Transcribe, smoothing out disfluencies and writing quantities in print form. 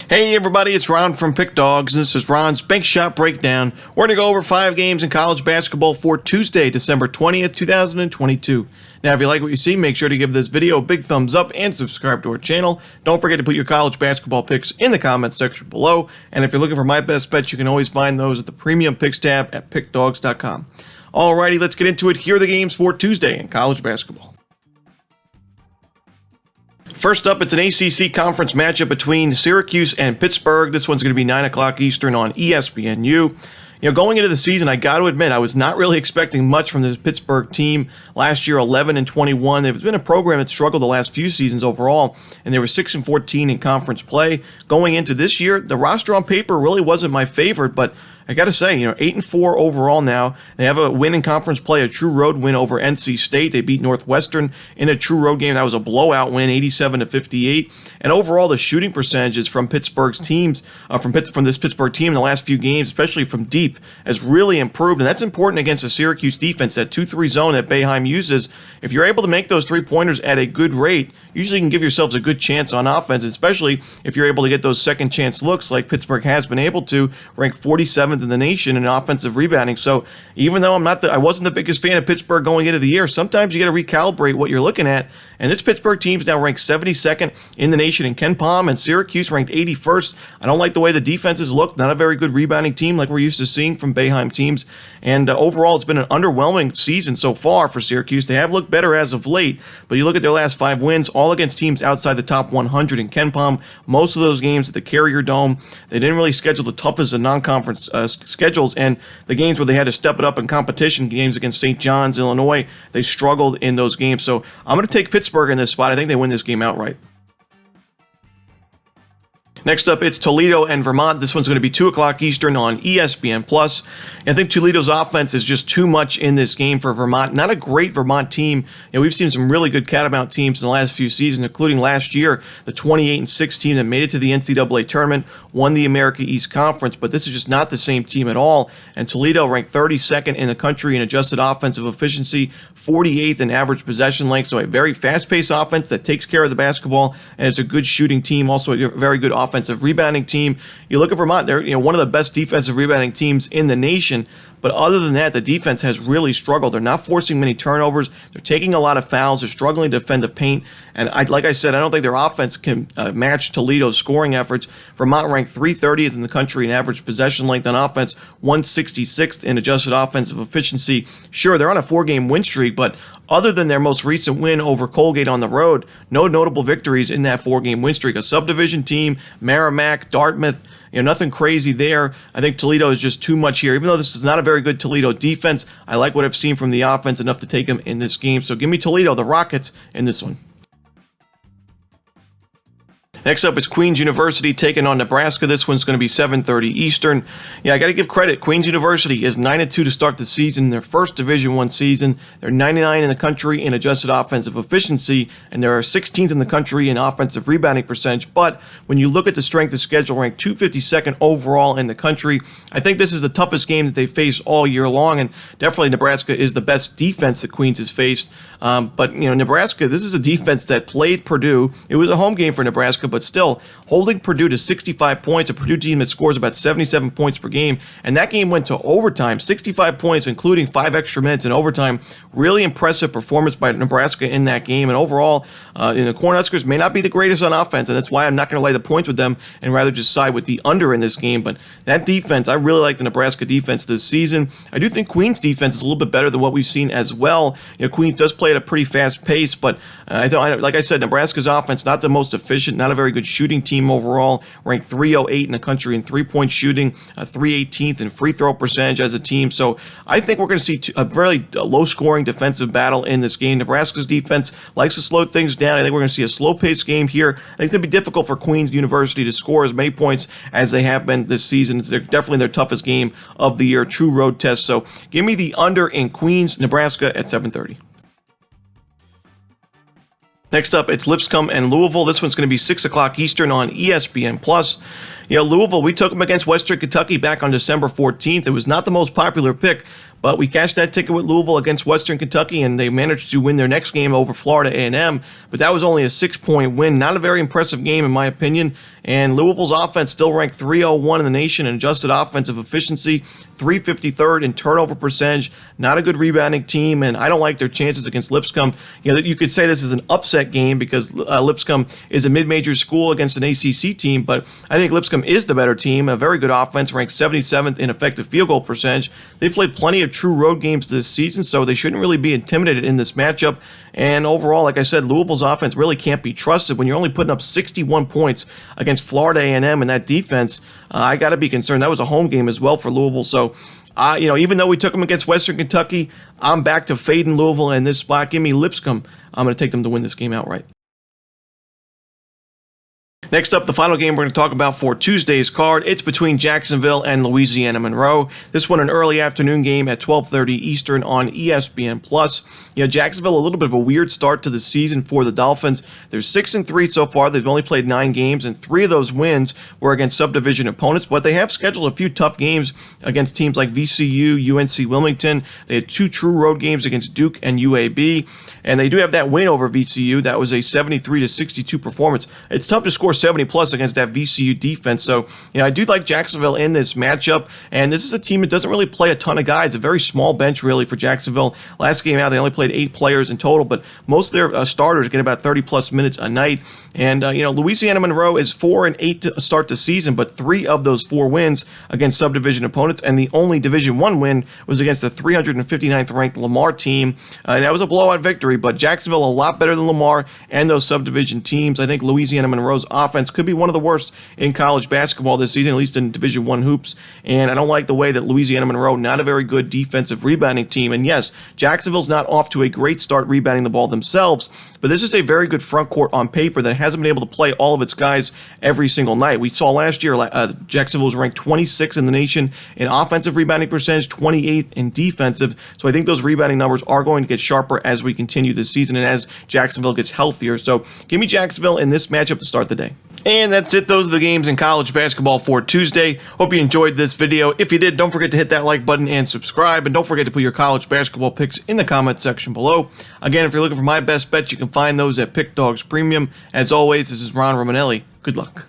Hey everybody, it's Ron from Pick Dawgz, and this is Ron's Bank Shot Breakdown. We're going to go over 5 games in college basketball for Tuesday, December 20th, 2022. Now, if you like what you see, make sure to give this video a big thumbs up and subscribe to our channel. Don't forget to put your college basketball picks in the comments section below. And if you're looking for my best bets, you can always find those at the Premium Picks tab at pickdawgz.com. Alrighty, let's get into it. Here are the games for Tuesday in college basketball. First up, it's an ACC conference matchup between Syracuse and Pittsburgh. This one's going to be 9 o'clock Eastern on ESPNU. Going into the season, I got to admit, I was not really expecting much from this Pittsburgh team. Last year, 11-21. They've been a program that struggled the last few seasons overall, and they were 6-14 in conference play. Going into this year, the roster on paper really wasn't my favorite, but I got to say, 8-4 overall now. They have a win in conference play, a true road win over NC State. They beat Northwestern in a true road game. That was a blowout win, 87-58. And overall, the shooting percentages from Pittsburgh's teams, from this Pittsburgh team in the last few games, especially from deep, has really improved. And that's important against the Syracuse defense, that 2-3 zone that Boeheim uses. If you're able to make those three-pointers at a good rate, usually you can give yourselves a good chance on offense, especially if you're able to get those second chance looks like Pittsburgh has been able to, rank 47th in the nation in offensive rebounding. So even though I wasn't the biggest fan of Pittsburgh going into the year, sometimes you got to recalibrate what you're looking at. And this Pittsburgh team's now ranked 72nd in the nation in KenPom, and Syracuse ranked 81st. I don't like the way the defenses look. Not a very good rebounding team like we're used to seeing from Boeheim teams. And overall, it's been an underwhelming season so far for Syracuse. They have looked better as of late, but you look at their last 5 wins, all against teams outside the top 100 in KenPom. Most of those games at the Carrier Dome. They didn't really schedule the toughest of non-conference schedules, and the games where they had to step it up in competition, games against St. John's, Illinois, they struggled in those games. So I'm going to take Pittsburgh in this spot. I think they win this game outright. Next up, it's Toledo and Vermont. This one's going to be 2 o'clock Eastern on ESPN+. I think Toledo's offense is just too much in this game for Vermont. Not a great Vermont team. We've seen some really good Catamount teams in the last few seasons, including last year, the 28-6 team that made it to the NCAA tournament, won the America East Conference, but this is just not the same team at all. And Toledo ranked 32nd in the country in adjusted offensive efficiency, 48th in average possession length, so a very fast-paced offense that takes care of the basketball, and it's a good shooting team, also a very good offensive rebounding team. You look at Vermont, they're one of the best defensive rebounding teams in the nation, but other than that, the defense has really struggled. They're not forcing many turnovers. They're taking a lot of fouls. They're struggling to defend the paint. And like I said, I don't think their offense can match Toledo's scoring efforts. Vermont ranked 330th in the country in average possession length on offense, 166th in adjusted offensive efficiency. Sure, they're on a 4-game win streak, but other than their most recent win over Colgate on the road, no notable victories in that 4-game win streak. A subdivision team, Merrimack, Dartmouth, nothing crazy there. I think Toledo is just too much here. Even though this is not a very good Toledo defense, I like what I've seen from the offense enough to take them in this game. So give me Toledo, the Rockets, in this one. Next up, it's Queens University taking on Nebraska. This one's going to be 7:30 Eastern. I got to give credit. Queens University is 9-2 to start the season, their first Division I season. They're 99 in the country in adjusted offensive efficiency, and they're 16th in the country in offensive rebounding percentage. But when you look at the strength of schedule, ranked 252nd overall in the country, I think this is the toughest game that they face all year long, and definitely Nebraska is the best defense that Queens has faced. But Nebraska, this is a defense that played Purdue. It was a home game for Nebraska, but still holding Purdue to 65 points, a Purdue team that scores about 77 points per game, and that game went to overtime, 65 points, including 5 extra minutes in overtime. Really impressive performance by Nebraska in that game, and overall, the Cornhuskers may not be the greatest on offense, and that's why I'm not going to lay the points with them and rather just side with the under in this game. But that defense, I really like the Nebraska defense this season. I do think Queens' defense is a little bit better than what we've seen as well. Queens does play at a pretty fast pace, but like I said, Nebraska's offense, not the most efficient, not a very good shooting team overall, ranked 308 in the country in three-point shooting, 318th in free throw percentage as a team. So I think we're going to see a very low-scoring defensive battle in this game. Nebraska's defense likes to slow things down. I think we're going to see a slow-paced game here. I think it's going to be difficult for Queens University to score as many points as they have been this season. They're definitely their toughest game of the year, true road test. So give me the under in Queens, Nebraska at 7:30. Next up, it's Lipscomb and Louisville. This one's going to be 6 o'clock Eastern on ESPN+. Louisville, we took them against Western Kentucky back on December 14th. It was not the most popular pick, but we cashed that ticket with Louisville against Western Kentucky, and they managed to win their next game over Florida A&M. But that was only a 6-point win. Not a very impressive game, in my opinion. And Louisville's offense still ranked 301 in the nation in adjusted offensive efficiency, 353rd in turnover percentage. Not a good rebounding team, and I don't like their chances against Lipscomb. You could say this is an upset game because Lipscomb is a mid-major school against an ACC team, but I think Lipscomb is the better team. A very good offense, ranked 77th in effective field goal percentage. They played plenty of true road games this season, so they shouldn't really be intimidated in this matchup. And overall, like I said, Louisville's offense really can't be trusted. When you're only putting up 61 points against Florida A&M and that defense, I got to be concerned. That was a home game as well for Louisville. So, even though we took them against Western Kentucky, I'm back to fading Louisville in this spot. Give me Lipscomb. I'm going to take them to win this game outright. Next up, the final game we're going to talk about for Tuesday's card. It's between Jacksonville and Louisiana Monroe. This one an early afternoon game at 12:30 Eastern on ESPN+. Jacksonville, a little bit of a weird start to the season for the Dolphins. They're 6-3 so far. They've only played 9 games, and 3 of those wins were against subdivision opponents, but they have scheduled a few tough games against teams like VCU, UNC Wilmington. They had 2 true road games against Duke and UAB, and they do have that win over VCU. That was a 73-62 performance. It's tough to score 70+ against that VCU defense. So, I do like Jacksonville in this matchup, and this is a team that doesn't really play a ton of guys. A very small bench, really, for Jacksonville. Last game out, they only played 8 players in total, but most of their starters get about 30+ minutes a night. And, Louisiana Monroe is 4-8 to start the season, but 3 of those 4 wins against subdivision opponents, and the only Division I win was against the 359th ranked Lamar team. And that was a blowout victory, but Jacksonville a lot better than Lamar and those subdivision teams. I think Louisiana Monroe's offense could be one of the worst in college basketball this season, at least in Division I hoops. And I don't like the way that Louisiana Monroe, not a very good defensive rebounding team. And yes, Jacksonville's not off to a great start rebounding the ball themselves, but this is a very good front court on paper that hasn't been able to play all of its guys every single night. We saw last year Jacksonville was ranked 26th in the nation in offensive rebounding percentage, 28th in defensive. So I think those rebounding numbers are going to get sharper as we continue this season and as Jacksonville gets healthier. So give me Jacksonville in this matchup to start the day. And that's it. Those are the games in college basketball for Tuesday. Hope you enjoyed this video. If you did, don't forget to hit that like button and subscribe. And don't forget to put your college basketball picks in the comment section below. Again, if you're looking for my best bets, you can find those at Pick Dawgz Premium. As always, this is Ron Romanelli. Good luck.